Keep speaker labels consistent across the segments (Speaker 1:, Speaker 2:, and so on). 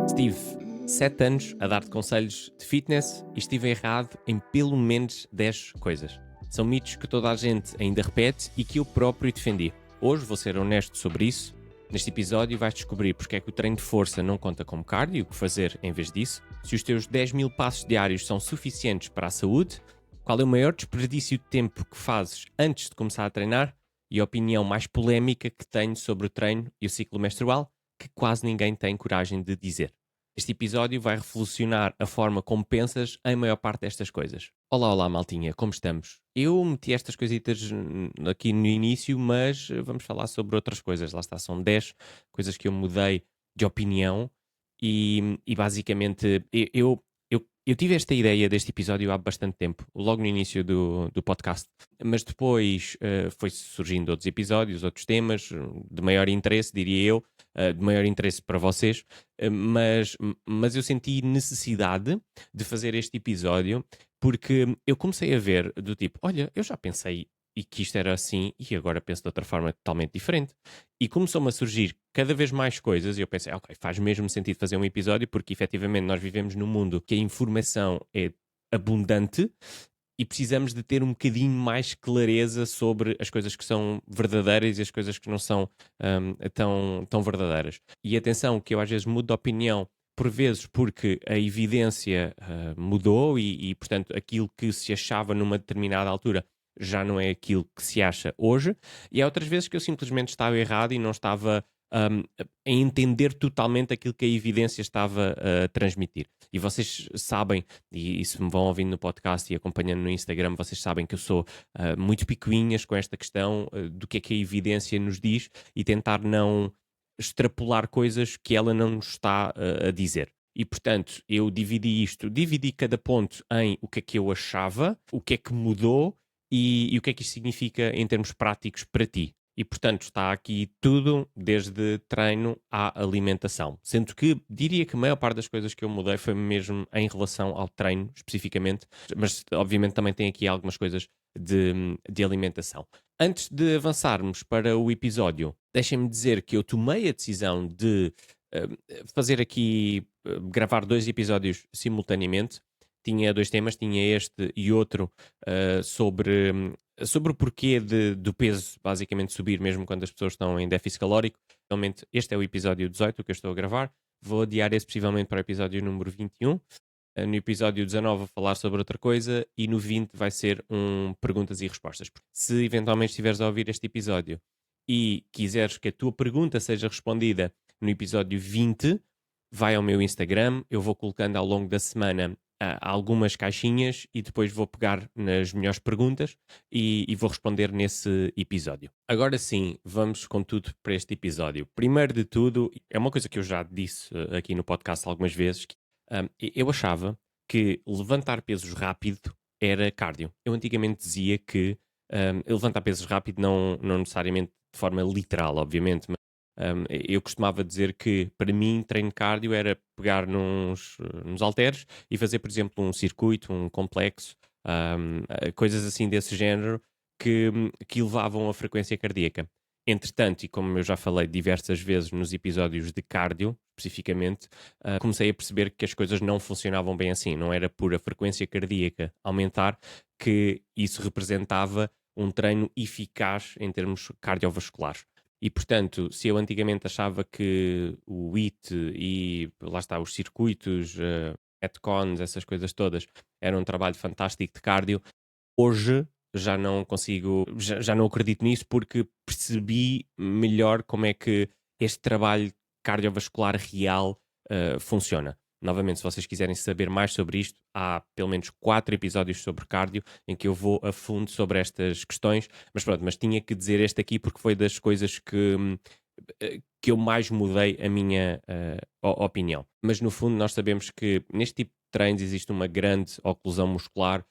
Speaker 1: Estive 7 anos a dar-te conselhos de fitness e estive errado em pelo menos 10 coisas. São mitos que toda a gente ainda repete e que eu próprio defendi. Hoje vou ser honesto sobre isso. Neste episódio vais descobrir porque é que o treino de força não conta como cardio e o que fazer em vez disso, se os teus 10.000 passos diários são suficientes para a saúde, qual é o maior desperdício de tempo que fazes antes de começar a treinar e a opinião mais polémica que tenho sobre o treino e o ciclo menstrual, que quase ninguém tem coragem de dizer. Este episódio vai revolucionar a forma como pensas em maior parte destas coisas. Olá, maltinha, como estamos? Eu meti estas coisitas aqui no início, mas vamos falar sobre outras coisas. Lá está, são 10 coisas que eu mudei de opinião e basicamente eu tive esta ideia deste episódio há bastante tempo, logo no início do podcast, mas depois foi surgindo outros episódios, outros temas de maior interesse, diria eu, de maior interesse para vocês, mas eu senti necessidade de fazer este episódio porque eu comecei a ver do tipo, olha, eu já pensei e que isto era assim e agora penso de outra forma totalmente diferente. E começou-me a surgir cada vez mais coisas e eu pensei, ok, faz mesmo sentido fazer um episódio porque efetivamente nós vivemos num mundo que a informação é abundante e precisamos de ter um bocadinho mais clareza sobre as coisas que são verdadeiras e as coisas que não são tão verdadeiras. E atenção, que eu às vezes mudo de opinião por vezes porque a evidência mudou e, portanto, aquilo que se achava numa determinada altura já não é aquilo que se acha hoje. E há outras vezes que eu simplesmente estava errado e não estava a entender totalmente aquilo que a evidência estava a transmitir. E vocês sabem, e se me vão ouvindo no podcast e acompanhando no Instagram, vocês sabem que eu sou muito picuinhas com esta questão do que é que a evidência nos diz e tentar não extrapolar coisas que ela não nos está a dizer. E, portanto, eu dividi cada ponto em o que é que eu achava, o que é que mudou e o que é que isto significa em termos práticos para ti. E, portanto, está aqui tudo, desde treino à alimentação. Sendo que diria que a maior parte das coisas que eu mudei foi mesmo em relação ao treino, especificamente, mas obviamente também tem aqui algumas coisas de alimentação. Antes de avançarmos para o episódio, deixem-me dizer que eu tomei a decisão de fazer aqui, gravar 2 episódios simultaneamente. Tinha 2 temas, tinha este e outro sobre o porquê do peso basicamente subir mesmo quando as pessoas estão em déficit calórico. Realmente este é o episódio 18 que eu estou a gravar. Vou adiar esse possivelmente para o episódio número 21. No episódio 19 vou falar sobre outra coisa e no 20 vai ser um perguntas e respostas. Se eventualmente estiveres a ouvir este episódio e quiseres que a tua pergunta seja respondida no episódio 20, vai ao meu Instagram, eu vou colocando ao longo da semana algumas caixinhas e depois vou pegar nas melhores perguntas e vou responder nesse episódio. Agora sim, vamos com tudo para este episódio. Primeiro de tudo, é uma coisa que eu já disse aqui no podcast algumas vezes, que eu achava que levantar pesos rápido era cardio. Eu antigamente dizia que levantar pesos rápido não necessariamente de forma literal, obviamente, mas eu costumava dizer que para mim treino cardio era pegar nos halteres e fazer, por exemplo, um circuito, um complexo, coisas assim desse género que elevavam a frequência cardíaca. Entretanto, e como eu já falei diversas vezes nos episódios de cardio, especificamente, comecei a perceber que as coisas não funcionavam bem assim. Não era por a frequência cardíaca aumentar que isso representava um treino eficaz em termos cardiovasculares. E, portanto, se eu antigamente achava que o HIIT e lá está, os circuitos, Metcons, essas coisas todas, eram um trabalho fantástico de cardio, hoje já não consigo, já não acredito nisso porque percebi melhor como é que este trabalho cardiovascular real funciona. Novamente, se vocês quiserem saber mais sobre isto, há pelo menos 4 episódios sobre cardio em que eu vou a fundo sobre estas questões, mas pronto, mas tinha que dizer este aqui porque foi das coisas que eu mais mudei a minha opinião. Mas no fundo nós sabemos que neste tipo de treinos existe uma grande oclusão muscular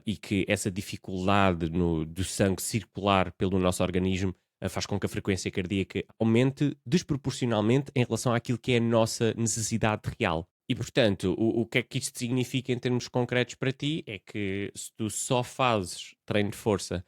Speaker 1: e que essa dificuldade do sangue circular pelo nosso organismo faz com que a frequência cardíaca aumente desproporcionalmente em relação àquilo que é a nossa necessidade real. E, portanto, o que é que isto significa em termos concretos para ti? É que se tu só fazes treino de força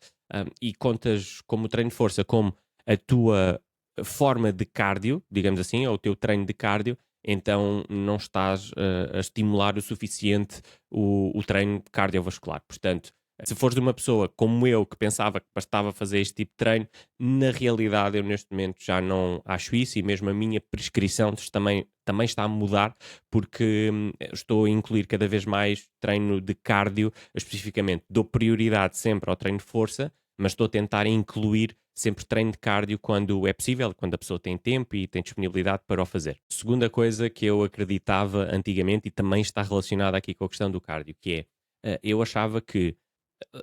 Speaker 1: e contas como treino de força como a tua forma de cardio, digamos assim, ou o teu treino de cardio, então não estás a estimular o suficiente o treino cardiovascular. Portanto, se fores de uma pessoa como eu, que pensava que bastava fazer este tipo de treino, na realidade eu neste momento já não acho isso, e mesmo a minha prescrição também está a mudar, porque estou a incluir cada vez mais treino de cardio, especificamente dou prioridade sempre ao treino de força, mas estou a tentar incluir sempre treino de cardio quando é possível, quando a pessoa tem tempo e tem disponibilidade para o fazer. Segunda coisa que eu acreditava antigamente, e também está relacionada aqui com a questão do cardio, que é, eu achava que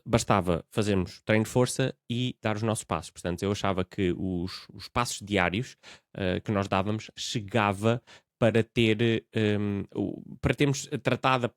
Speaker 1: bastava fazermos treino de força e dar os nossos passos. Portanto, eu achava que os passos diários que nós dávamos chegava para para termos tratado a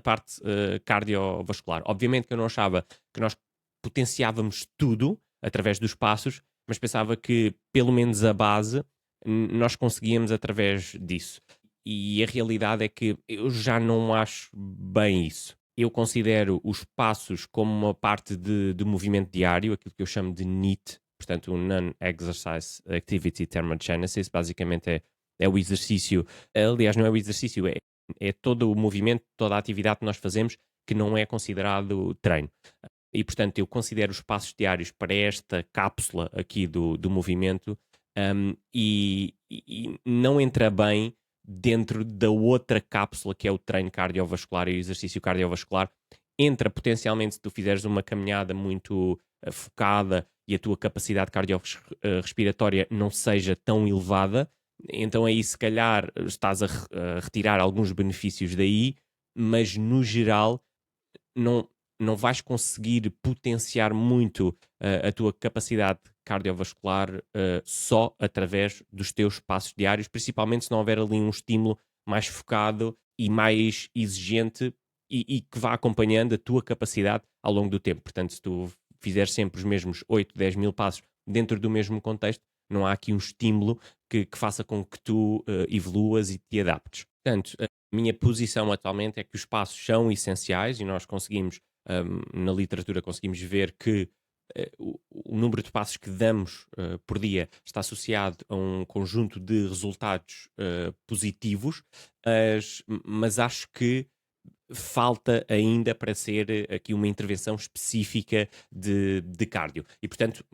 Speaker 1: parte cardiovascular. Obviamente que eu não achava que nós potenciávamos tudo através dos passos, mas pensava que pelo menos a base nós conseguíamos através disso. E a realidade é que eu já não acho bem isso. Eu considero os passos como uma parte de movimento diário, aquilo que eu chamo de NEAT, portanto, o Non-Exercise Activity Thermogenesis, basicamente é o exercício, aliás, não é o exercício, é todo o movimento, toda a atividade que nós fazemos que não é considerado treino. E, portanto, eu considero os passos diários para esta cápsula aqui do movimento, e não entra bem dentro da outra cápsula que é o treino cardiovascular e o exercício cardiovascular. Entra potencialmente se tu fizeres uma caminhada muito focada e a tua capacidade cardiorrespiratória não seja tão elevada, então aí se calhar estás a retirar alguns benefícios daí, mas no geral não, não vais conseguir potenciar muito a tua capacidade cardiovascular só através dos teus passos diários, principalmente se não houver ali um estímulo mais focado e mais exigente e que vá acompanhando a tua capacidade ao longo do tempo. Portanto, se tu fizeres sempre os mesmos 8, 10 mil passos dentro do mesmo contexto, não há aqui um estímulo que faça com que tu evoluas e te adaptes. Portanto, a minha posição atualmente é que os passos são essenciais e nós conseguimos, na literatura, conseguimos ver que o número de passos que damos por dia está associado a um conjunto de resultados positivos, mas acho que falta ainda para ser aqui uma intervenção específica de cardio. E, portanto,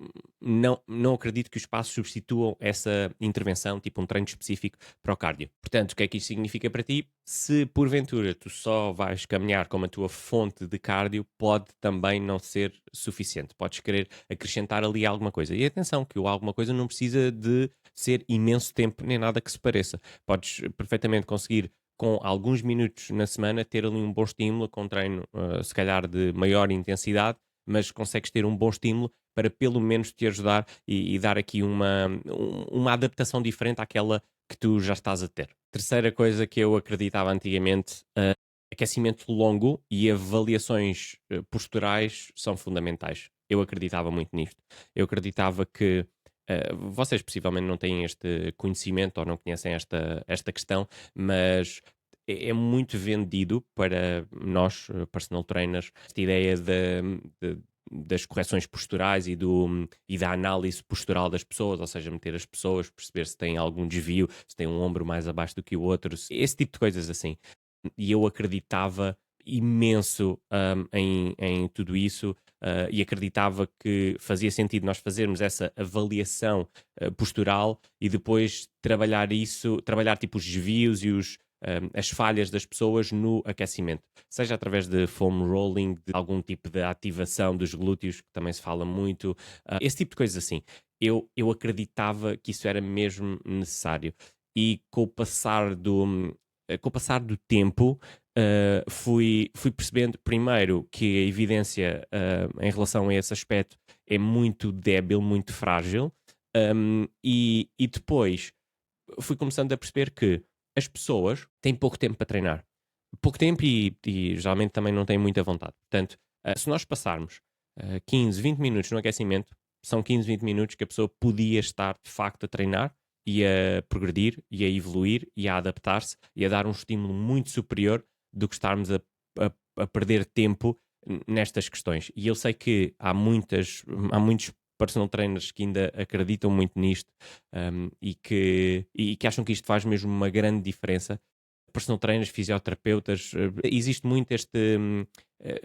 Speaker 1: não acredito que os passos substituam essa intervenção, tipo um treino específico para o cardio. Portanto, o que é que isto significa para ti? Se, porventura, tu só vais caminhar como a tua fonte de cardio, pode também não ser suficiente. Podes querer acrescentar ali alguma coisa. E atenção, que o alguma coisa não precisa de ser imenso tempo, nem nada que se pareça. Podes perfeitamente conseguir com alguns minutos na semana, ter ali um bom estímulo, com um treino se calhar de maior intensidade, mas consegues ter um bom estímulo para pelo menos te ajudar e dar aqui uma adaptação diferente àquela que tu já estás a ter. Terceira coisa que eu acreditava antigamente, aquecimento longo e avaliações posturais são fundamentais. Eu acreditava muito nisto. Eu acreditava que vocês possivelmente não têm este conhecimento ou não conhecem esta questão, mas é muito vendido para nós, personal trainers, esta ideia das correções posturais e da análise postural das pessoas, ou seja, meter as pessoas, perceber se têm algum desvio, se tem um ombro mais abaixo do que o outro, esse tipo de coisas assim. E eu acreditava imenso em tudo isso, e acreditava que fazia sentido nós fazermos essa avaliação postural e depois trabalhar tipo os desvios e as falhas das pessoas no aquecimento, seja através de foam rolling, de algum tipo de ativação dos glúteos, que também se fala muito, esse tipo de coisas assim. Eu acreditava que isso era mesmo necessário. E com o passar do tempo, fui percebendo primeiro que a evidência em relação a esse aspecto é muito débil, muito frágil, e depois fui começando a perceber que as pessoas têm pouco tempo para treinar. Pouco tempo e geralmente também não têm muita vontade. Portanto, se nós passarmos 15, 20 minutos no aquecimento, são 15, 20 minutos que a pessoa podia estar de facto a treinar e a progredir e a evoluir e a adaptar-se e a dar um estímulo muito superior do que estarmos a perder tempo nestas questões. E eu sei que há muitos personal trainers que ainda acreditam muito nisto, e que acham que isto faz mesmo uma grande diferença. Personal trainers, fisioterapeutas, existe muito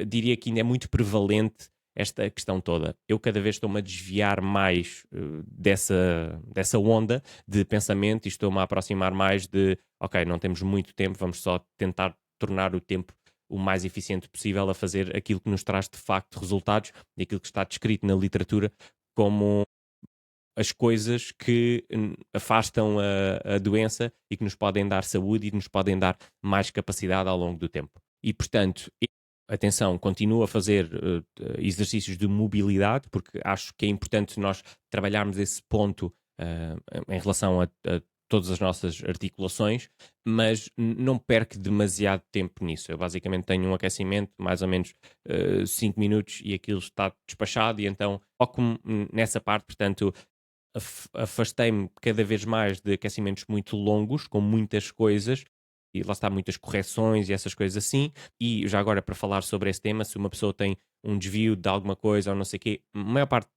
Speaker 1: diria que ainda é muito prevalente esta questão toda. Eu cada vez estou-me a desviar mais dessa onda de pensamento e estou-me a aproximar mais de, ok, não temos muito tempo, vamos só tentar tornar o tempo o mais eficiente possível a fazer aquilo que nos traz de facto resultados e aquilo que está descrito na literatura como as coisas que afastam a doença e que nos podem dar saúde e que nos podem dar mais capacidade ao longo do tempo. E, portanto, atenção, continuo a fazer exercícios de mobilidade, porque acho que é importante nós trabalharmos esse ponto em relação a todas as nossas articulações, mas não perco demasiado tempo nisso. Eu basicamente tenho um aquecimento, mais ou menos 5 minutos, e aquilo está despachado, e então foco-me nessa parte. Portanto, afastei-me cada vez mais de aquecimentos muito longos, com muitas coisas, e lá está, muitas correções e essas coisas assim. E já agora, para falar sobre esse tema, se uma pessoa tem um desvio de alguma coisa ou não sei o quê, a maior parte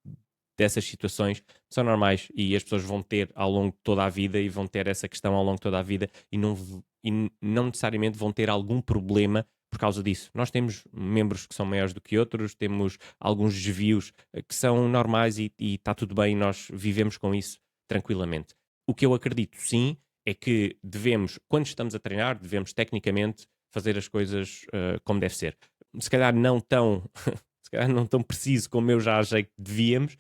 Speaker 1: dessas situações são normais e as pessoas vão ter ao longo de toda a vida, e vão ter essa questão ao longo de toda a vida, e não necessariamente vão ter algum problema por causa disso. Nós temos membros que são maiores do que outros, temos alguns desvios que são normais, e está tudo bem, nós vivemos com isso tranquilamente. O que eu acredito, sim, é que devemos, quando estamos a treinar, devemos tecnicamente fazer as coisas como deve ser. Se calhar não tão se calhar não tão preciso como eu já achei que devíamos,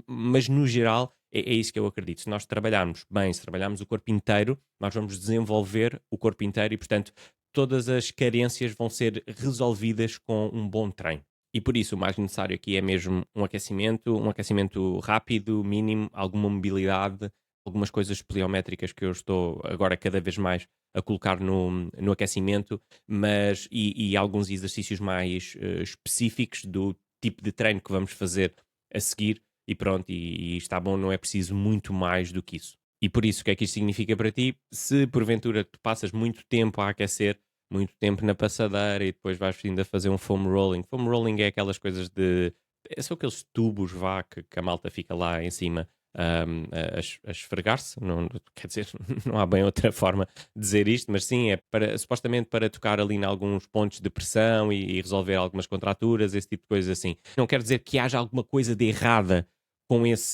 Speaker 1: mas no geral é isso que eu acredito. Se nós trabalharmos bem, se trabalharmos o corpo inteiro, nós vamos desenvolver o corpo inteiro, e, portanto, todas as carências vão ser resolvidas com um bom treino. E por isso o mais necessário aqui é mesmo um aquecimento rápido, mínimo, alguma mobilidade, algumas coisas pliométricas que eu estou agora cada vez mais a colocar no aquecimento, mas e alguns exercícios mais específicos do tipo de treino que vamos fazer a seguir, e pronto, e está bom, não é preciso muito mais do que isso. E por isso, o que é que isto significa para ti? Se porventura tu passas muito tempo a aquecer, muito tempo na passadeira, e depois vais vindo a fazer um foam rolling. Foam rolling é aquelas coisas de. São aqueles tubos, vá, que a malta fica lá em cima a esfregar-se. Não, quer dizer, não há bem outra forma de dizer isto, mas sim, é supostamente para tocar ali em alguns pontos de pressão e resolver algumas contraturas, esse tipo de coisas assim. Não quer dizer que haja alguma coisa de errada com esse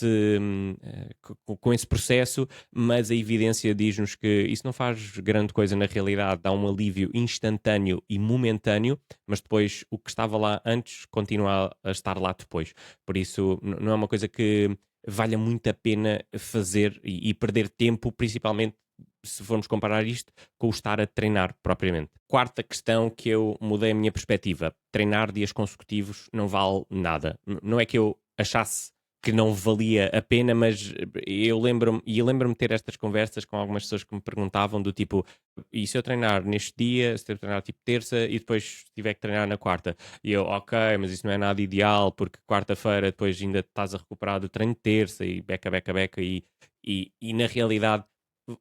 Speaker 1: processo, mas a evidência diz-nos que isso não faz grande coisa na realidade, dá um alívio instantâneo e momentâneo, mas depois o que estava lá antes continua a estar lá depois. Por isso, não é uma coisa que valha muito a pena fazer e perder tempo, principalmente se formos comparar isto com o estar a treinar propriamente. Quarta questão que eu mudei a minha perspectiva: treinar dias consecutivos não vale nada. Não é que eu achasse que não valia a pena, mas eu lembro-me de ter estas conversas com algumas pessoas que me perguntavam do tipo, e se eu treinar neste dia, se eu treinar tipo terça e depois tiver que treinar na quarta? E eu, ok, mas isso não é nada ideal, porque quarta-feira depois ainda estás a recuperar do treino de terça e beca, beca, beca, e na realidade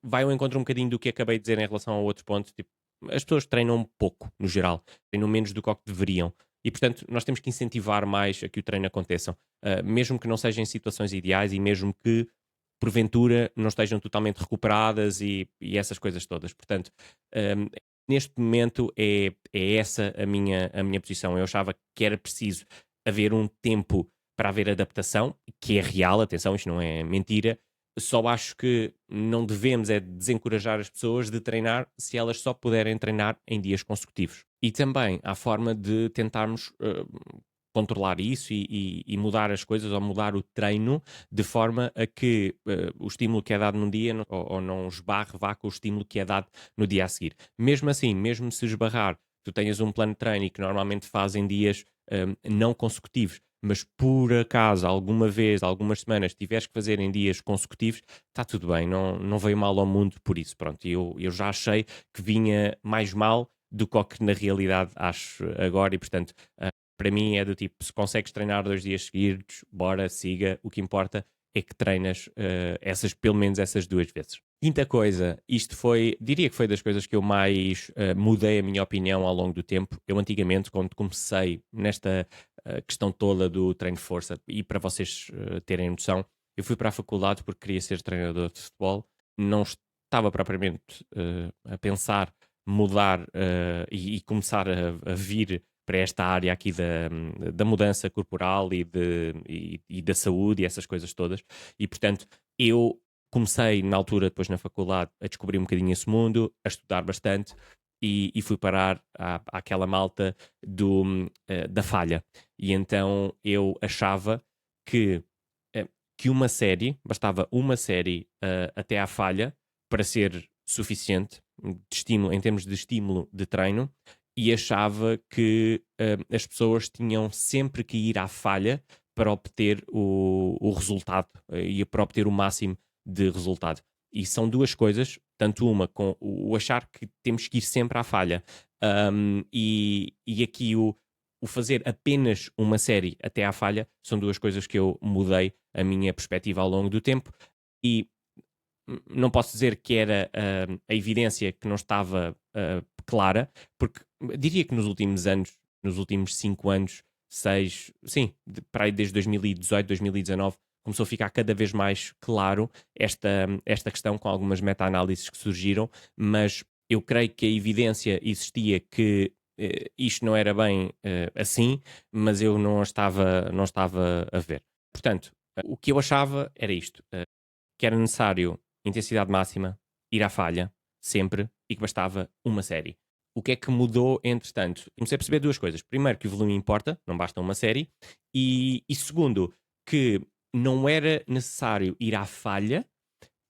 Speaker 1: vai ao encontro um bocadinho do que acabei de dizer em relação ao outro ponto. Tipo, as pessoas treinam pouco, no geral, treinam menos do que o que deveriam. E, portanto, nós temos que incentivar mais a que o treino aconteça, mesmo que não sejam em situações ideais, e mesmo que, porventura, não estejam totalmente recuperadas, e essas coisas todas. Portanto, neste momento é essa a minha posição. Eu achava que era preciso haver um tempo para haver adaptação, que é real, atenção, isto não é mentira. Só acho que não devemos é desencorajar as pessoas de treinar se elas só puderem treinar em dias consecutivos. E também há forma de tentarmos controlar isso e mudar as coisas, ou mudar o treino de forma a que o estímulo que é dado num dia ou não esbarre vá com o estímulo que é dado no dia a seguir. Mesmo assim, mesmo se esbarrar, tu tenhas um plano de treino e que normalmente fazem dias não consecutivos, mas por acaso, alguma vez, algumas semanas, tiveres que fazer em dias consecutivos, está tudo bem, não veio mal ao mundo por isso. Pronto, eu já achei que vinha mais mal do que o que na realidade acho agora, e portanto, para mim é do tipo, se consegues treinar 2 dias seguidos, bora, siga, o que importa é que treinas pelo menos essas 2 vezes. Quinta coisa, diria que foi das coisas que eu mais mudei a minha opinião ao longo do tempo. Eu antigamente, quando comecei nesta questão toda do treino de força, e para vocês terem noção, eu fui para a faculdade porque queria ser treinador de futebol, não estava propriamente a pensar mudar e começar a vir para esta área aqui da mudança corporal e da saúde e essas coisas todas. E, portanto, eu comecei na altura, depois na faculdade, a descobrir um bocadinho esse mundo, a estudar bastante e fui parar àquela malta da falha. E então eu achava que, que uma série, bastava uma série até à falha para ser suficiente de estímulo, em termos de estímulo de treino, e achava que as pessoas tinham sempre que ir à falha para obter o resultado e para obter o máximo de resultado. E são duas coisas, tanto uma com o achar que temos que ir sempre à falha e aqui o fazer apenas uma série até à falha, são duas coisas que eu mudei a minha perspectiva ao longo do tempo e não posso dizer que era a evidência que não estava clara, porque diria que nos últimos anos, nos últimos 5 anos, 6, sim, para aí desde 2018, 2019, começou a ficar cada vez mais claro esta questão com algumas meta-análises que surgiram, mas eu creio que a evidência existia que isto não era bem assim, mas eu não estava a ver. Portanto, o que eu achava era isto, que era necessário intensidade máxima, ir à falha, sempre, e que bastava uma série. O que é que mudou entretanto? Comecei a perceber duas coisas. Primeiro, que o volume importa, não basta uma série. E segundo, que não era necessário ir à falha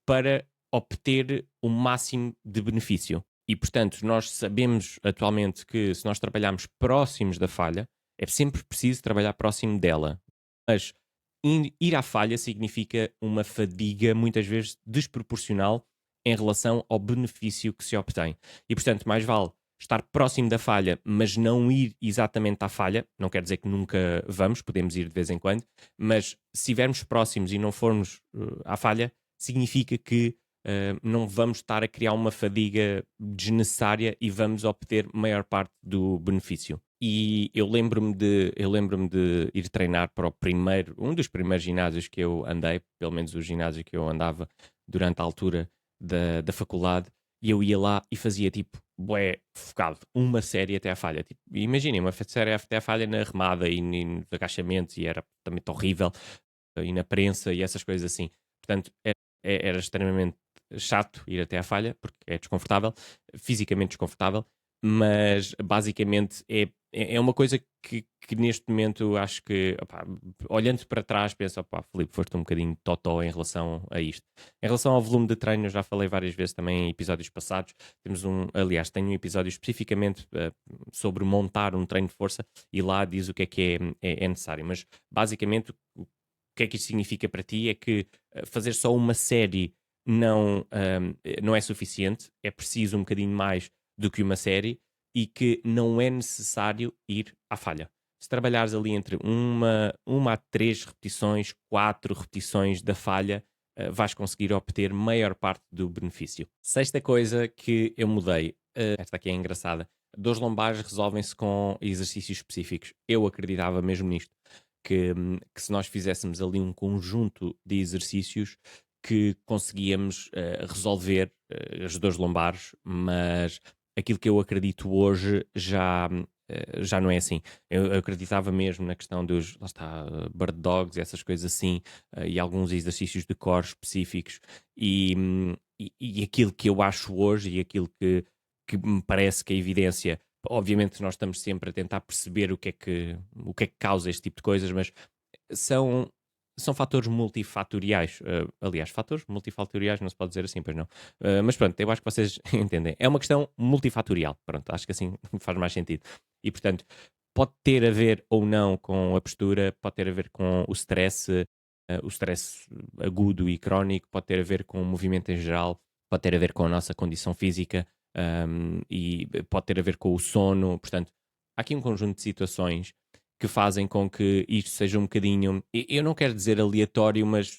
Speaker 1: para obter o máximo de benefício. E, portanto, nós sabemos atualmente que se nós trabalharmos próximos da falha, é sempre preciso trabalhar próximo dela. Mas ir à falha significa uma fadiga muitas vezes desproporcional em relação ao benefício que se obtém. E, portanto, mais vale estar próximo da falha, mas não ir exatamente à falha. Não quer dizer que nunca vamos, podemos ir de vez em quando, mas se estivermos próximos e não formos à falha, significa que não vamos estar a criar uma fadiga desnecessária e vamos obter maior parte do benefício. E eu lembro-me de ir treinar para um dos primeiros ginásios que eu andei, pelo menos o ginásio que eu andava durante a altura da faculdade, e eu ia lá e fazia tipo, bué, focado, uma série até à falha. Tipo, imaginem, uma série até à falha na remada e nos agachamentos, e era também horrível, e na prensa e essas coisas assim. Portanto, era extremamente chato ir até à falha, porque é desconfortável, fisicamente desconfortável, mas basicamente é uma coisa que neste momento acho que, opá, olhando para trás, penso, opá, Filipe, foste um bocadinho totó em relação a isto. Em relação ao volume de treino, eu já falei várias vezes também em episódios passados. Aliás, tenho um episódio especificamente sobre montar um treino de força e lá diz o que é necessário. Mas basicamente, o que é que isto significa para ti é que fazer só uma série não é suficiente, é preciso um bocadinho mais do que uma série e que não é necessário ir à falha. Se trabalhares ali entre uma a 3 repetições, 4 repetições da falha, vais conseguir obter maior parte do benefício. Sexta coisa que eu mudei, esta aqui é engraçada. Dores lombares resolvem-se com exercícios específicos. Eu acreditava mesmo nisto, que se nós fizéssemos ali um conjunto de exercícios que conseguíamos resolver as dores lombares, mas aquilo que eu acredito hoje já não é assim. Eu acreditava mesmo na questão dos, lá está, bird dogs e essas coisas assim, e alguns exercícios de core específicos, e aquilo que eu acho hoje e aquilo que me parece que a evidência, obviamente nós estamos sempre a tentar perceber o que é que causa este tipo de coisas, mas são, são fatores multifatoriais. Aliás, fatores multifatoriais não se pode dizer assim, pois não. Mas pronto, eu acho que vocês entendem. É uma questão multifatorial. Pronto, acho que assim faz mais sentido. E portanto, pode ter a ver ou não com a postura, pode ter a ver com o stress agudo e crónico, pode ter a ver com o movimento em geral, pode ter a ver com a nossa condição física, e pode ter a ver com o sono. Portanto, há aqui um conjunto de situações que fazem com que isto seja um bocadinho, eu não quero dizer aleatório, mas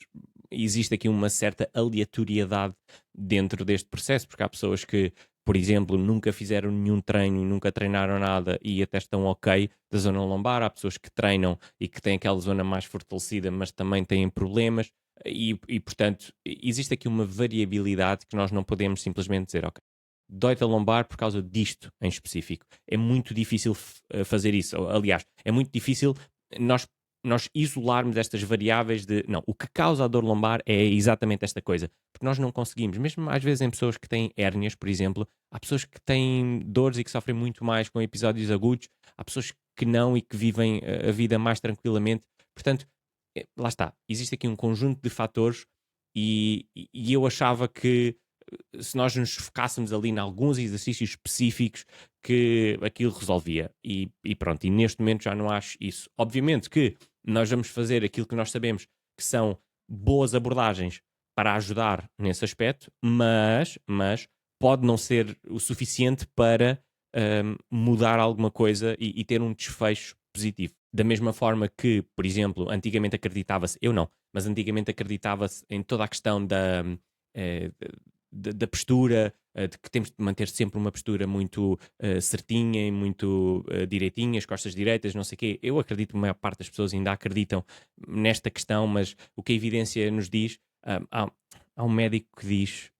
Speaker 1: existe aqui uma certa aleatoriedade dentro deste processo, porque há pessoas que, por exemplo, nunca fizeram nenhum treino, nunca treinaram nada e até estão ok da zona lombar. Há pessoas que treinam e que têm aquela zona mais fortalecida, mas também têm problemas. Portanto, existe aqui uma variabilidade que nós não podemos simplesmente dizer, ok, dói-te a lombar por causa disto em específico. É muito difícil fazer isso. Aliás, é muito difícil nós, nós isolarmos estas variáveis de, não, o que causa a dor lombar é exatamente esta coisa. Porque nós não conseguimos, mesmo às vezes em pessoas que têm hérnias, por exemplo, há pessoas que têm dores e que sofrem muito mais com episódios agudos, há pessoas que não e que vivem a vida mais tranquilamente. Portanto, lá está, existe aqui um conjunto de fatores e eu achava que se nós nos focássemos ali em alguns exercícios específicos que aquilo resolvia e pronto, e neste momento já não acho isso. Obviamente que nós vamos fazer aquilo que nós sabemos que são boas abordagens para ajudar nesse aspecto, mas pode não ser o suficiente para mudar alguma coisa e ter um desfecho positivo. Da mesma forma que, por exemplo, antigamente acreditava-se, eu não, mas antigamente acreditava-se em toda a questão eh, da postura, de que temos de manter sempre uma postura muito certinha e muito direitinha, as costas direitas, não sei o quê. Eu acredito que a maior parte das pessoas ainda acreditam nesta questão, mas o que a evidência nos diz, há um médico que diz,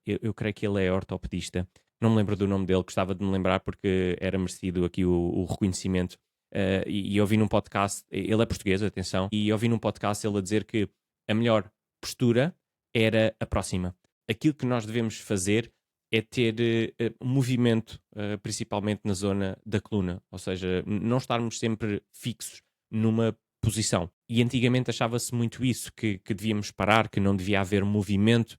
Speaker 1: eu creio que ele é ortopedista, não me lembro do nome dele, gostava de me lembrar porque era merecido aqui o reconhecimento. E ouvi num podcast, ele é português, atenção, e ouvi num podcast ele a dizer que a melhor postura era a próxima. Aquilo que nós devemos fazer é ter movimento, principalmente na zona da coluna, ou seja, não estarmos sempre fixos numa posição. E antigamente achava-se muito isso, que devíamos parar, que não devia haver movimento,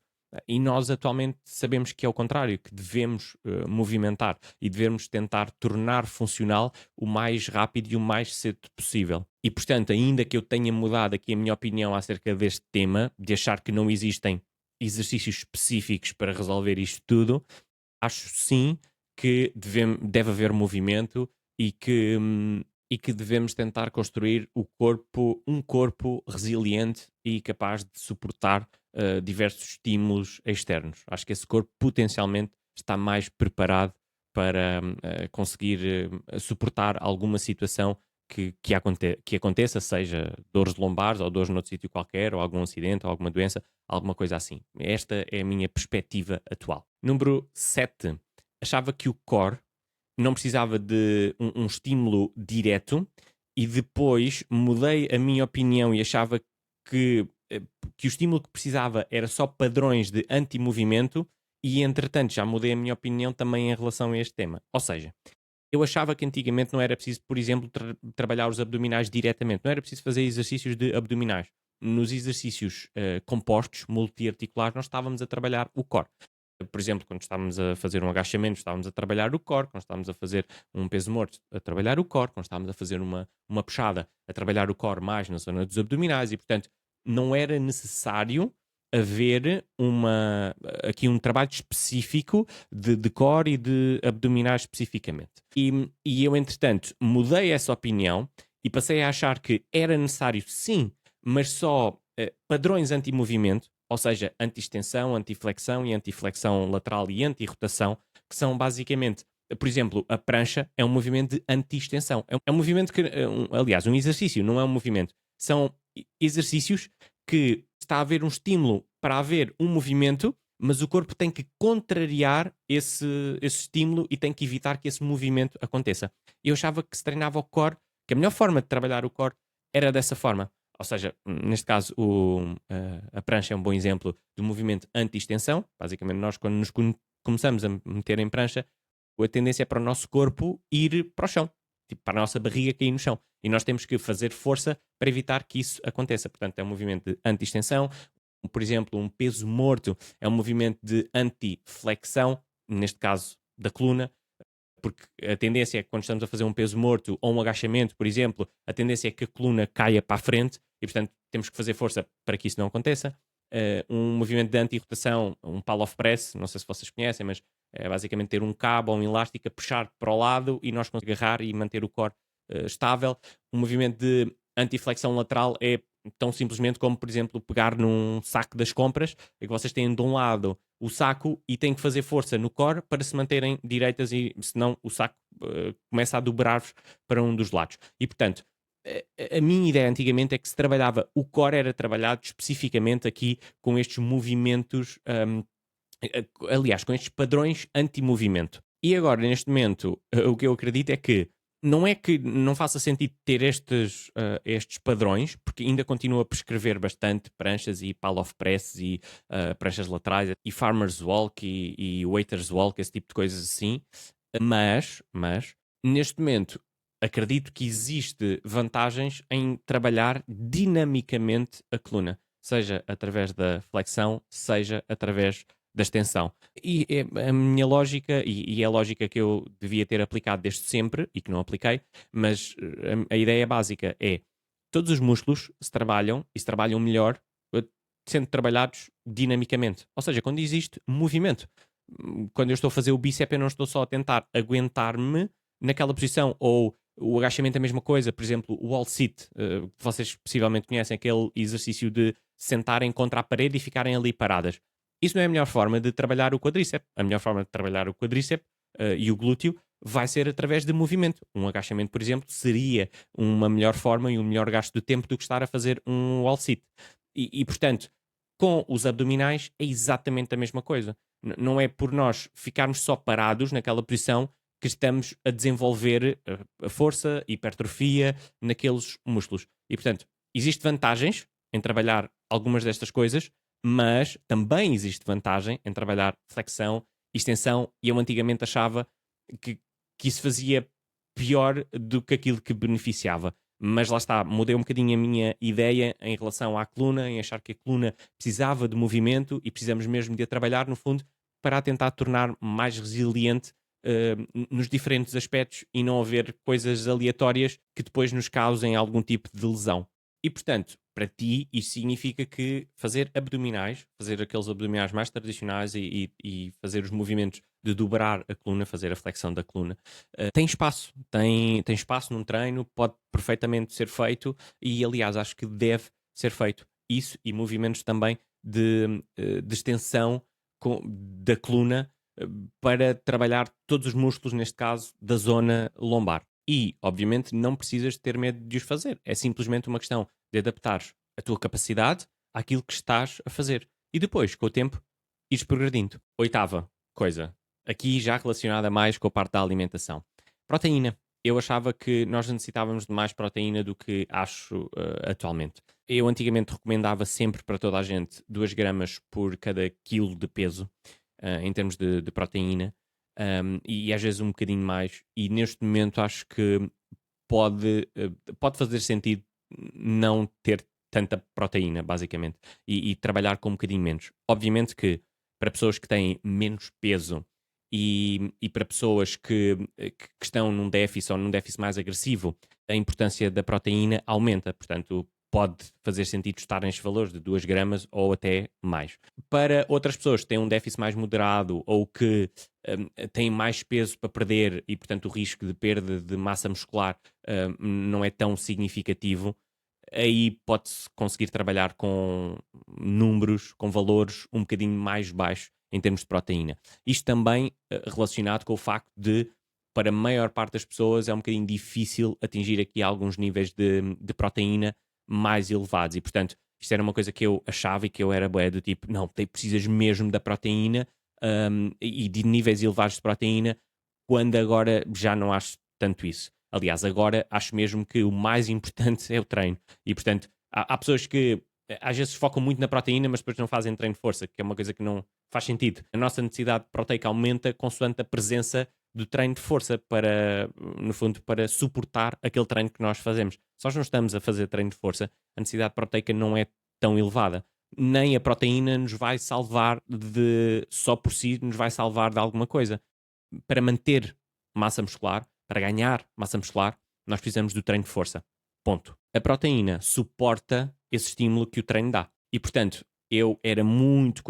Speaker 1: e nós atualmente sabemos que é o contrário, que devemos movimentar e devemos tentar tornar funcional o mais rápido e o mais cedo possível. E portanto, ainda que eu tenha mudado aqui a minha opinião acerca deste tema, de achar que não existem exercícios específicos para resolver isto tudo, acho sim que deve haver movimento e que devemos tentar construir um corpo resiliente e capaz de suportar diversos estímulos externos. Acho que esse corpo potencialmente está mais preparado para conseguir suportar alguma situação que aconteça, seja dores lombares ou dores noutro sítio qualquer, ou algum acidente, ou alguma doença, alguma coisa assim. Esta é a minha perspectiva atual. Número 7. Achava que o core não precisava de um estímulo direto e depois mudei a minha opinião e achava que, que o estímulo que precisava era só padrões de anti-movimento e entretanto já mudei a minha opinião também em relação a este tema. Ou seja, eu achava que antigamente não era preciso, por exemplo, trabalhar os abdominais diretamente, não era preciso fazer exercícios de abdominais. Nos exercícios compostos, multiarticulares, nós estávamos a trabalhar o core. Por exemplo, quando estávamos a fazer um agachamento, estávamos a trabalhar o core, quando estávamos a fazer um peso morto, a trabalhar o core, quando estávamos a fazer uma puxada, a trabalhar o core mais na zona dos abdominais e, portanto, não era necessário haver aqui um trabalho específico de core e de abdominais especificamente. E eu, entretanto, mudei essa opinião e passei a achar que era necessário, sim, mas só padrões anti-movimento, ou seja, anti-extensão, anti-flexão e anti-flexão lateral e anti-rotação, que são basicamente, por exemplo, a prancha é um movimento de anti-extensão. É um movimento que, aliás, um exercício, não é um movimento. São exercícios que está a haver um estímulo para haver um movimento, mas o corpo tem que contrariar esse estímulo e tem que evitar que esse movimento aconteça. Eu achava que se treinava o core, que a melhor forma de trabalhar o core era dessa forma. Ou seja, neste caso, a prancha é um bom exemplo de um movimento anti-extensão. Basicamente, nós, quando nos começamos a meter em prancha, a tendência é para o nosso corpo ir para o chão, tipo, para a nossa barriga cair no chão. E nós temos que fazer força para evitar que isso aconteça. Portanto, é um movimento de anti-extensão. Por exemplo, um peso morto é um movimento de anti-flexão, neste caso da coluna, porque a tendência é que quando estamos a fazer um peso morto ou um agachamento, por exemplo, a tendência é que a coluna caia para a frente e, portanto, temos que fazer força para que isso não aconteça. Um movimento de anti-rotação, um pall-off press, não sei se vocês conhecem, mas é basicamente ter um cabo ou um elástico a puxar para o lado e nós conseguimos agarrar e manter o core estável. Um movimento de anti-flexão lateral é tão simplesmente como, por exemplo, pegar num saco das compras, é que vocês têm de um lado o saco e têm que fazer força no core para se manterem direitas, e senão o saco começa a dobrar-vos para um dos lados. E portanto, a minha ideia antigamente é que se trabalhava, o core era trabalhado especificamente aqui com estes movimentos, aliás, com estes padrões anti-movimento. E agora, neste momento, o que eu acredito é que não faça sentido ter estes padrões, porque ainda continuo a prescrever bastante pranchas e pile-off press e pranchas laterais e farmer's walk e waiter's walk, esse tipo de coisas assim. Mas, neste momento, acredito que existe vantagens em trabalhar dinamicamente a coluna, seja através da flexão, seja através da extensão. E a minha lógica, e é a lógica que eu devia ter aplicado desde sempre, e que não apliquei, mas a ideia básica é: todos os músculos se trabalham, e se trabalham melhor, sendo trabalhados dinamicamente. Ou seja, quando existe movimento. Quando eu estou a fazer o bíceps, eu não estou só a tentar aguentar-me naquela posição, ou o agachamento é a mesma coisa. Por exemplo, o wall sit, vocês possivelmente conhecem aquele exercício de sentarem contra a parede e ficarem ali paradas. Isso não é a melhor forma de trabalhar o quadríceps. A melhor forma de trabalhar o quadríceps e o glúteo vai ser através de movimento. Um agachamento, por exemplo, seria uma melhor forma e um melhor gasto de tempo do que estar a fazer um wall sit. Portanto, com os abdominais é exatamente a mesma coisa. Não é por nós ficarmos só parados naquela posição que estamos a desenvolver a força, a hipertrofia naqueles músculos. E, portanto, existem vantagens em trabalhar algumas destas coisas, mas também existe vantagem em trabalhar flexão, extensão, e eu antigamente achava que, que isso fazia pior do que aquilo que beneficiava. Mas lá está, mudei um bocadinho a minha ideia em relação à coluna, em achar que a coluna precisava de movimento e precisamos mesmo de a trabalhar, no fundo, para a tentar tornar mais resiliente nos diferentes aspectos e não haver coisas aleatórias que depois nos causem algum tipo de lesão. E, portanto, para ti, isso significa que fazer abdominais, fazer aqueles abdominais mais tradicionais e fazer os movimentos de dobrar a coluna, fazer a flexão da coluna, tem espaço. Tem espaço num treino, pode perfeitamente ser feito e, aliás, acho que deve ser feito. Isso e movimentos também de extensão da coluna para trabalhar todos os músculos, neste caso, da zona lombar. E, obviamente, não precisas ter medo de os fazer. É simplesmente uma questão de adaptares a tua capacidade àquilo que estás a fazer. E depois, com o tempo, ires progredindo. Oitava coisa, aqui já relacionada mais com a parte da alimentação. Proteína. Eu achava que nós necessitávamos de mais proteína do que acho atualmente. Eu antigamente recomendava sempre para toda a gente 2 gramas por cada quilo de peso, em termos de proteína, e às vezes um bocadinho mais. E neste momento acho que pode fazer sentido não ter tanta proteína, basicamente, e trabalhar com um bocadinho menos. Obviamente que para pessoas que têm menos peso e para pessoas que estão num déficit ou num déficit mais agressivo, a importância da proteína aumenta. Portanto, pode fazer sentido estar nestes valores de 2 gramas ou até mais. Para outras pessoas que têm um déficit mais moderado ou que têm mais peso para perder e, portanto, o risco de perda de massa muscular não é tão significativo, aí pode-se conseguir trabalhar com números, com valores um bocadinho mais baixos em termos de proteína. Isto também relacionado com o facto de, para a maior parte das pessoas, é um bocadinho difícil atingir aqui alguns níveis de proteína mais elevados. E, portanto, isto era uma coisa que eu achava e que eu era bué do tipo, não, precisas mesmo da proteína e de níveis elevados de proteína, quando agora já não acho tanto isso. Aliás, agora acho mesmo que o mais importante é o treino. E, portanto, há pessoas que às vezes focam muito na proteína, mas depois não fazem treino de força, que é uma coisa que não faz sentido. A nossa necessidade proteica aumenta consoante a presença do treino de força para, no fundo, para suportar aquele treino que nós fazemos. Se nós não estamos a fazer treino de força, a necessidade proteica não é tão elevada. Nem a proteína nos vai salvar só por si, nos vai salvar de alguma coisa. Para manter massa muscular, para ganhar massa muscular, nós precisamos do treino de força. Ponto. A proteína suporta esse estímulo que o treino dá. E, portanto, eu era muito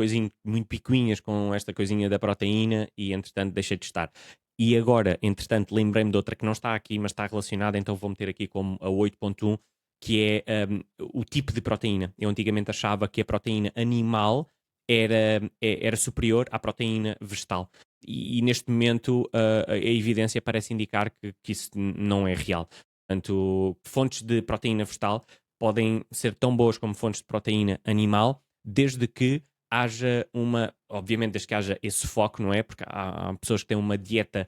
Speaker 1: picuinhas com esta coisinha da proteína e, entretanto, deixei de estar. E agora, entretanto, lembrei-me de outra que não está aqui, mas está relacionada, então vou meter aqui como a 8.1, que é o tipo de proteína. Eu antigamente achava que a proteína animal era superior à proteína vegetal. E neste momento a evidência parece indicar que isso não é real. Portanto, fontes de proteína vegetal podem ser tão boas como fontes de proteína animal, desde que haja obviamente desde que haja esse foco, não é? Porque há pessoas que têm uma dieta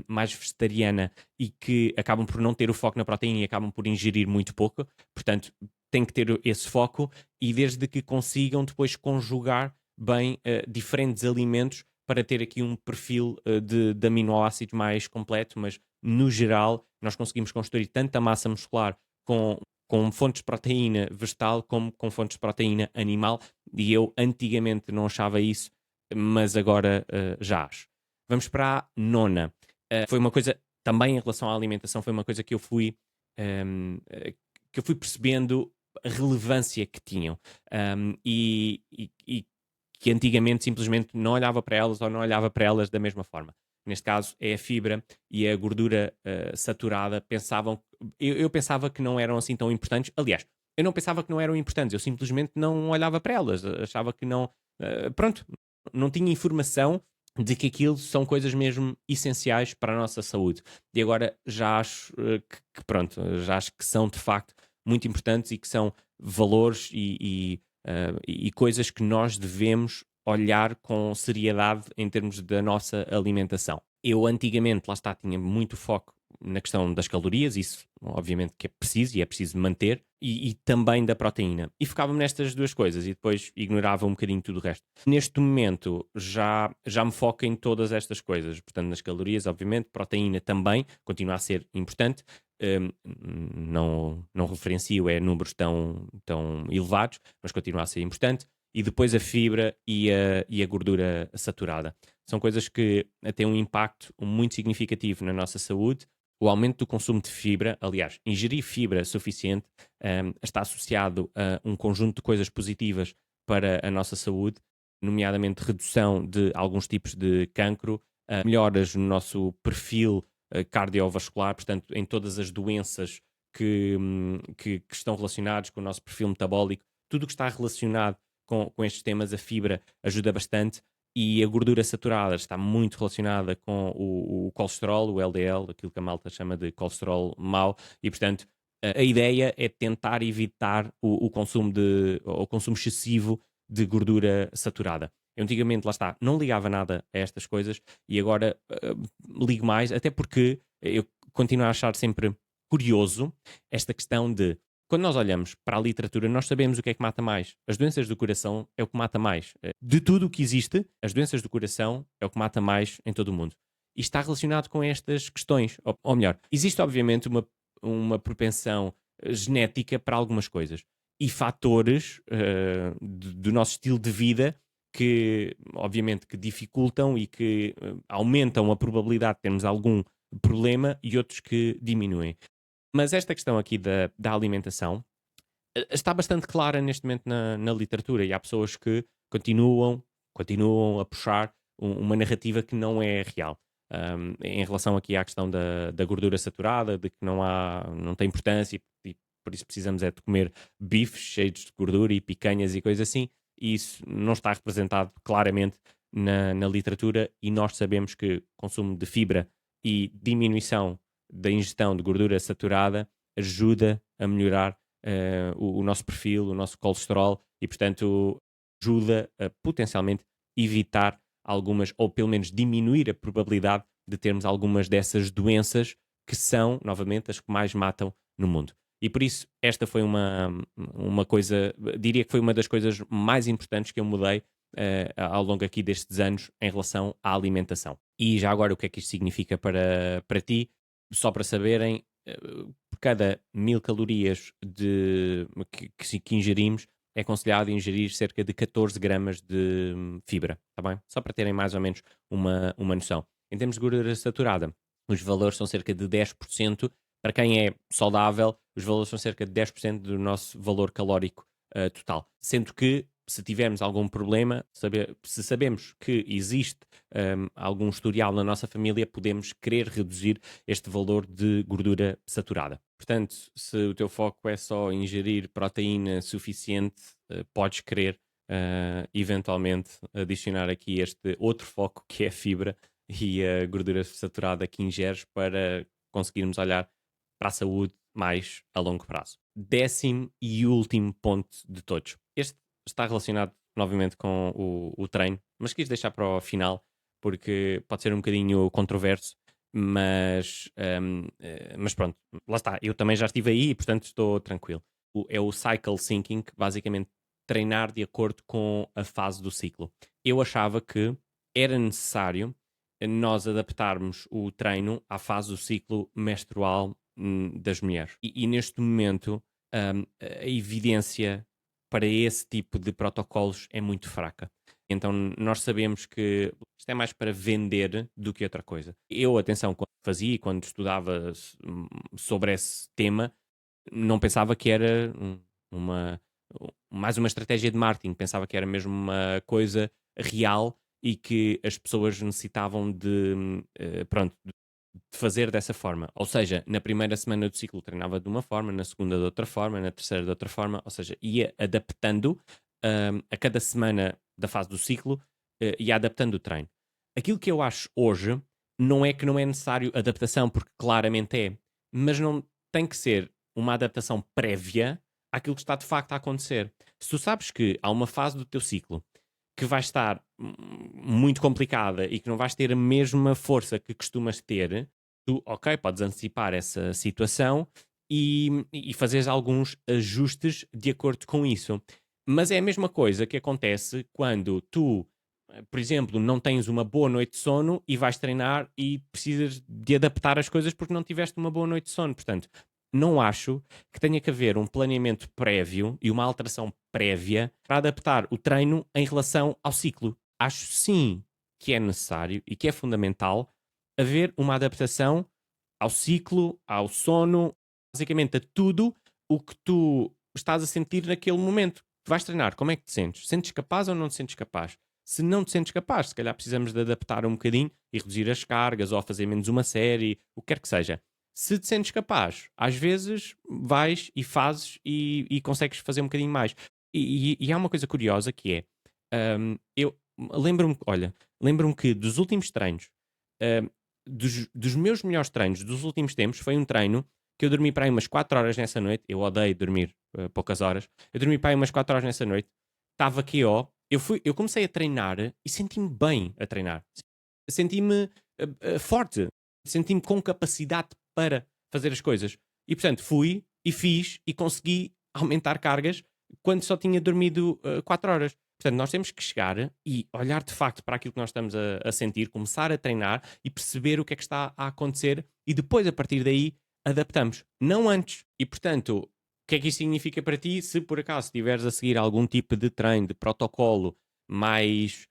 Speaker 1: mais vegetariana e que acabam por não ter o foco na proteína e acabam por ingerir muito pouco, portanto tem que ter esse foco e desde que consigam depois conjugar bem diferentes alimentos para ter aqui um perfil de aminoácidos mais completo, mas no geral nós conseguimos construir tanta massa muscular com fontes de proteína vegetal como com fontes de proteína animal, e eu antigamente não achava isso, mas agora já acho. Vamos para a nona. Foi uma coisa, também em relação à alimentação, foi uma coisa que eu fui percebendo a relevância que tinham e que antigamente simplesmente não olhava para elas ou não olhava para elas da mesma forma. Neste caso é a fibra e a gordura saturada. Eu pensava que não eram assim tão importantes. Aliás, eu não pensava que não eram importantes, eu simplesmente não olhava para elas. Achava que não. Pronto, não tinha informação de que aquilo são coisas mesmo essenciais para a nossa saúde. E agora já acho pronto, já acho que são de facto muito importantes e que são valores e coisas que nós devemos olhar com seriedade em termos da nossa alimentação. Eu antigamente, lá está, tinha muito foco na questão das calorias, isso obviamente que é preciso e é preciso manter, e também da proteína. E focava-me nestas duas coisas e depois ignorava um bocadinho tudo o resto. Neste momento já me foco em todas estas coisas, portanto nas calorias, obviamente, proteína também, continua a ser importante, não referencio números tão elevados, mas continua a ser importante. E depois a fibra e a gordura saturada. São coisas que têm um impacto muito significativo na nossa saúde. O aumento do consumo de fibra, aliás, ingerir fibra suficiente, está associado a um conjunto de coisas positivas para a nossa saúde, nomeadamente redução de alguns tipos de cancro, melhoras no nosso perfil cardiovascular, portanto, em todas as doenças que estão relacionadas com o nosso perfil metabólico, tudo o que está relacionado com estes temas, a fibra ajuda bastante e a gordura saturada está muito relacionada com o colesterol, o LDL, aquilo que a malta chama de colesterol mau, e portanto a ideia é tentar evitar o consumo excessivo de gordura saturada. Eu antigamente, lá está, não ligava nada a estas coisas e agora ligo mais, até porque eu continuo a achar sempre curioso esta questão de quando nós olhamos para a literatura, nós sabemos o que é que mata mais. As doenças do coração é o que mata mais. De tudo o que existe, as doenças do coração é o que mata mais em todo o mundo. E está relacionado com estas questões. Ou melhor, existe obviamente uma propensão genética para algumas coisas. E fatores do nosso estilo de vida que, obviamente, que dificultam e que aumentam a probabilidade de termos algum problema e outros que diminuem. Mas esta questão aqui da alimentação está bastante clara neste momento na literatura e há pessoas que continuam a puxar uma narrativa que não é real. Em relação aqui à questão da gordura saturada, de que não tem importância e por isso precisamos de comer bifes cheios de gordura e picanhas e coisas assim, e isso não está representado claramente na literatura e nós sabemos que consumo de fibra e diminuição da ingestão de gordura saturada ajuda a melhorar o nosso perfil, o nosso colesterol e, portanto, ajuda a potencialmente evitar algumas, ou pelo menos diminuir a probabilidade de termos algumas dessas doenças que são, novamente, as que mais matam no mundo. E por isso, esta foi uma coisa, diria que foi uma das coisas mais importantes que eu mudei ao longo aqui destes anos em relação à alimentação. E já agora, o que é que isto significa para ti? Só para saberem, por cada 1000 calorias que ingerimos, é aconselhado ingerir cerca de 14 gramas de fibra, tá bem? Só para terem mais ou menos uma noção. Em termos de gordura saturada, os valores são cerca de 10%. Para quem é saudável, os valores são cerca de 10% do nosso valor calórico total. Sendo que, se tivermos algum problema, se sabemos que existe algum historial na nossa família, podemos querer reduzir este valor de gordura saturada. Portanto, se o teu foco é só ingerir proteína suficiente, podes querer eventualmente adicionar aqui este outro foco que é a fibra e a gordura saturada que ingeres para conseguirmos olhar para a saúde mais a longo prazo. 10º e último ponto de todos. Este está relacionado novamente com o treino, mas quis deixar para o final porque pode ser um bocadinho controverso, mas pronto, lá está. Eu também já estive aí e portanto estou tranquilo. É o cycle syncing, basicamente treinar de acordo com a fase do ciclo. Eu achava que era necessário nós adaptarmos o treino à fase do ciclo menstrual das mulheres. E neste momento a evidência para esse tipo de protocolos é muito fraca. Então nós sabemos que isto é mais para vender do que outra coisa. Eu, atenção, quando fazia, quando estudava sobre esse tema, não pensava que era uma, mais uma estratégia de marketing, pensava que era mesmo uma coisa real e que as pessoas necessitavam pronto, de fazer dessa forma. Ou seja, na primeira semana do ciclo treinava de uma forma, na segunda de outra forma, na terceira de outra forma, ou seja, ia adaptando a cada semana da fase do ciclo, ia adaptando o treino. Aquilo que eu acho hoje não é que não é necessário adaptação, porque claramente é, mas não tem que ser uma adaptação prévia àquilo que está de facto a acontecer. Se tu sabes que há uma fase do teu ciclo que vai estar muito complicada e que não vais ter a mesma força que costumas ter, tu, ok, podes antecipar essa situação e fazeres alguns ajustes de acordo com isso. Mas é a mesma coisa que acontece quando tu, por exemplo, não tens uma boa noite de sono e vais treinar e precisas de adaptar as coisas porque não tiveste uma boa noite de sono. Portanto, não acho que tenha que haver um planeamento prévio e uma alteração prévia para adaptar o treino em relação ao ciclo. Acho sim que é necessário e que é fundamental haver uma adaptação ao ciclo, ao sono, basicamente a tudo o que tu estás a sentir naquele momento. Tu vais treinar, como é que te sentes? Sentes capaz ou não te sentes capaz? Se não te sentes capaz, se calhar precisamos de adaptar um bocadinho e reduzir as cargas ou fazer menos uma série, o que quer que seja. Se te sentes capaz, às vezes vais e fazes e consegues fazer um bocadinho mais. E há uma coisa curiosa que é, eu lembro-me que dos últimos treinos, hum, dos meus melhores treinos dos últimos tempos, foi um treino que eu dormi para aí umas 4 horas nessa noite. Eu odeio dormir poucas horas. Eu dormi para aí umas 4 horas nessa noite. Estava aqui, ó. Eu comecei a treinar e senti-me bem a treinar. Senti-me forte. Senti-me com capacidade para fazer as coisas. E portanto fui e fiz e consegui aumentar cargas quando só tinha dormido 4 horas. Portanto, nós temos que chegar e olhar de facto para aquilo que nós estamos a sentir, começar a treinar e perceber o que é que está a acontecer e depois, a partir daí, adaptamos. Não antes. E portanto, o que é que isso significa para ti se por acaso estiveres a seguir algum tipo de treino, de protocolo mais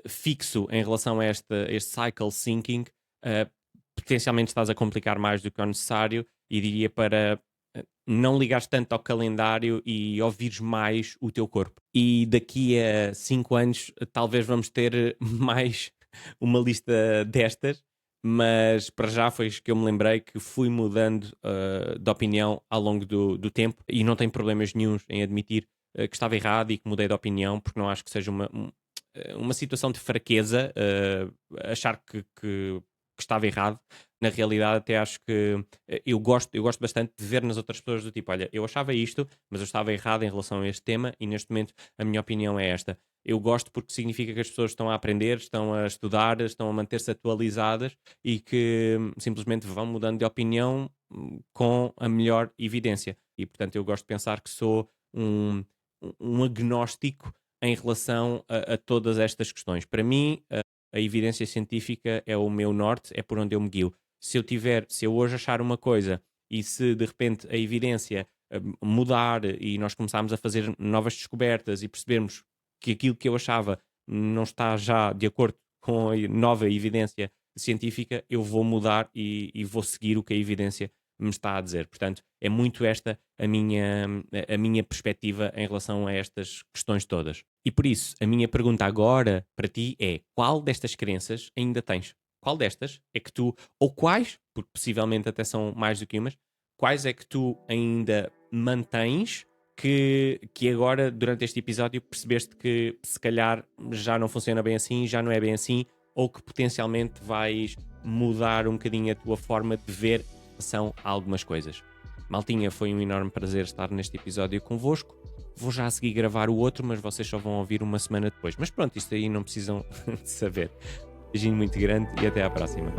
Speaker 1: fixo em relação a este cycle syncing, uh, potencialmente estás a complicar mais do que é necessário e diria para não ligares tanto ao calendário e ouvires mais o teu corpo. E daqui a 5 anos talvez vamos ter mais uma lista destas, mas para já foi isso que eu me lembrei que fui mudando de opinião ao longo do tempo e não tenho problemas nenhuns em admitir que estava errado e que mudei de opinião porque não acho que seja uma situação de fraqueza achar que estava errado. Na realidade, até acho que eu gosto bastante de ver nas outras pessoas do tipo, olha, eu achava isto, mas eu estava errado em relação a este tema e neste momento a minha opinião é esta. Eu gosto porque significa que as pessoas estão a aprender, estão a estudar, estão a manter-se atualizadas e que simplesmente vão mudando de opinião com a melhor evidência. E portanto eu gosto de pensar que sou um agnóstico em relação a todas estas questões. Para mim, a evidência científica é o meu norte, é por onde eu me guio. Se eu hoje achar uma coisa e se de repente a evidência mudar e nós começarmos a fazer novas descobertas e percebermos que aquilo que eu achava não está já de acordo com a nova evidência científica, eu vou mudar e vou seguir o que a evidência me está a dizer. Portanto, é muito esta a minha perspectiva em relação a estas questões todas. E por isso, a minha pergunta agora para ti é: qual destas crenças ainda tens? Qual destas é que tu, ou quais, porque possivelmente até são mais do que umas, quais é que tu ainda mantens que agora, durante este episódio, percebeste que se calhar já não funciona bem assim, já não é bem assim, ou que potencialmente vais mudar um bocadinho a tua forma de ver em relação a algumas coisas. Maltinha, foi um enorme prazer estar neste episódio convosco. Vou já a seguir gravar o outro, mas vocês só vão ouvir uma semana depois. Mas pronto, isto aí não precisam de saber. Beijinho muito grande e até à próxima.